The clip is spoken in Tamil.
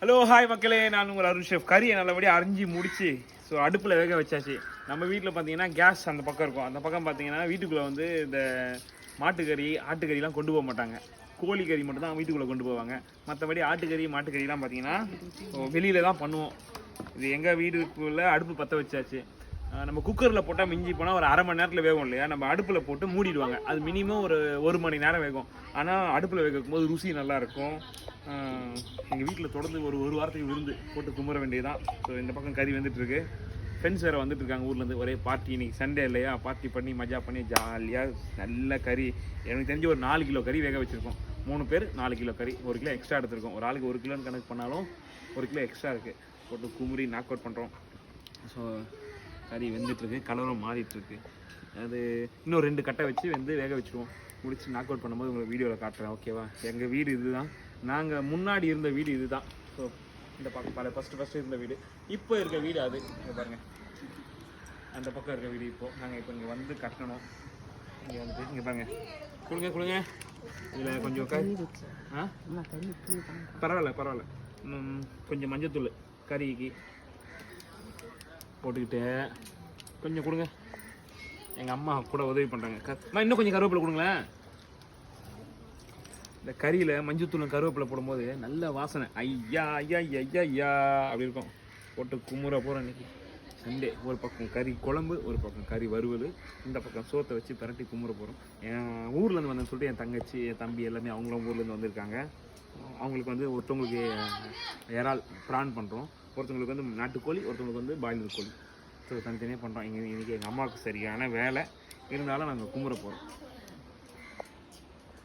ஹலோ ஹாய் மக்களே, நான் உங்கள் அருண் ஷெஃப். கறியை நல்லபடியாக அரிஞ்சு முடிச்சு ஸோ அடுப்பில் வேக வச்சாச்சு. நம்ம வீட்டில் பார்த்தீங்கன்னா கேஸ் அந்த பக்கம் இருக்கும். அந்த பக்கம் பார்த்தீங்கன்னா வீட்டுக்குள்ளே வந்து இந்த மாட்டுக்கறி ஆட்டுக்கறிலாம் கொண்டு போக மாட்டாங்க. கோழிக்கறி மட்டும் தான் வீட்டுக்குள்ளே கொண்டு போவாங்க. மற்றபடி ஆட்டுக்கறி மாட்டுக்கறிலாம் பார்த்தீங்கன்னா வெளியில் தான் பண்ணுவோம். இது எங்கள் வீட்டுக்குள்ளே அடுப்பு பற்ற வச்சாச்சு. நம்ம குக்கரில் போட்டால் மிஞ்சி போனால் ஒரு அரை மணி நேரத்தில் வேகும் இல்லையா, நம்ம அடுப்பில் போட்டு மூடிடுவாங்க. அது மினிமம் ஒரு மணி நேரம் வேகும். ஆனால் அடுப்பில் வேகும் போது ருசி நல்லாயிருக்கும். எங்கள் வீட்டில் தொடர்ந்து ஒரு வாரத்துக்கு விருந்து போட்டு கும்பிட வேண்டியதுதான். ஸோ இந்த பக்கம் கறி வந்துட்டுருக்கு. ஃப்ரெண்ட்ஸ் வேறு வந்துட்டு இருக்காங்க ஊர்லேருந்து. ஒரே பார்ட்டி, இன்றைக்கி சண்டே இல்லையா, பார்ட்டி பண்ணி மஜா பண்ணி ஜாலியாக நல்ல கறி. எனக்கு தெரிஞ்சு ஒரு 4 கிலோ கறி வேக வச்சுருக்கோம். 3 பேர் 4 கிலோ கறி, 1 கிலோ எக்ஸ்ட்ரா எடுத்துருக்கோம். ஒரு ஆளுக்கு 1 கிலோன்னு கணக்கு பண்ணாலும் 1 கிலோ எக்ஸ்ட்ரா இருக்குது. போட்டு குமுறி நாக் அவுட் பண்ணுறோம். ஸோ கறி வெந்துட்டுருக்கு, கலரும் மாறிட்டுருக்கு. அது இன்னும் 2 கட்டை வச்சு வேக வச்சுருவோம். முடிச்சு நாக் அவுட் பண்ணும்போது உங்களுக்கு வீடியோவில் காட்டுறேன், ஓகேவா? எங்கள் வீடு இதுதான். நாங்கள் முன்னாடி இருந்த வீடு இதுதான். ஸோ இந்த பக்கம் ஃபஸ்ட்டு இருந்த வீடு, இப்போ இருக்க வீடு அது. இங்கே பாருங்கள், அந்த பக்கம் இருக்க வீடு. இப்போது நாங்கள் இப்போ இங்கே வந்து கட்டணும். இங்கே வந்துட்டு இங்கே பாருங்கள், கொடுங்க. இதில் கொஞ்சம் பரவாயில்ல. கொஞ்சம் மஞ்சத்தூள் கறிக்கு போட்டுக்கிட்டு கொஞ்சம் கொடுங்க. எங்கள் அம்மா கூட உதவி பண்ணுறாங்க. இன்னும் கொஞ்சம் கருவேப்பிலை கொடுங்களேன். இந்த கறியில் மஞ்சத்தூள் கருவேப்பிலை போடும்போது நல்ல வாசனை. ஐயா அப்படி இருக்கும். போட்டு குமுற போகிறோம். இன்றைக்கி சண்டே. ஒரு பக்கம் கறி குழம்பு, ஒரு பக்கம் கறி வறுவல், இந்த பக்கம் சோத்தை வச்சு பிரட்டி குமுற போகிறோம். என் ஊர்லேருந்து வந்தேன்னு சொல்லிட்டு என் தங்கச்சி என் தம்பி எல்லாமே அவங்களும் ஊர்லேருந்து வந்திருக்காங்க. அவங்களுக்கு வந்து ஒருத்தவங்களுக்கு இறால் ப்ரான் பண்ணுறோம், ஒருத்தவங்களுக்கு வந்து நாட்டுக்கோழி, ஒருத்தவங்களுக்கு வந்து பாய்லர் கோழி. ஸோ தனித்தனியாக பண்ணுறோம். இன்றைக்கி எங்கள் அம்மாவுக்கு சரியான வேலை இருந்தாலும் நாங்கள் குமுற போகிறோம்.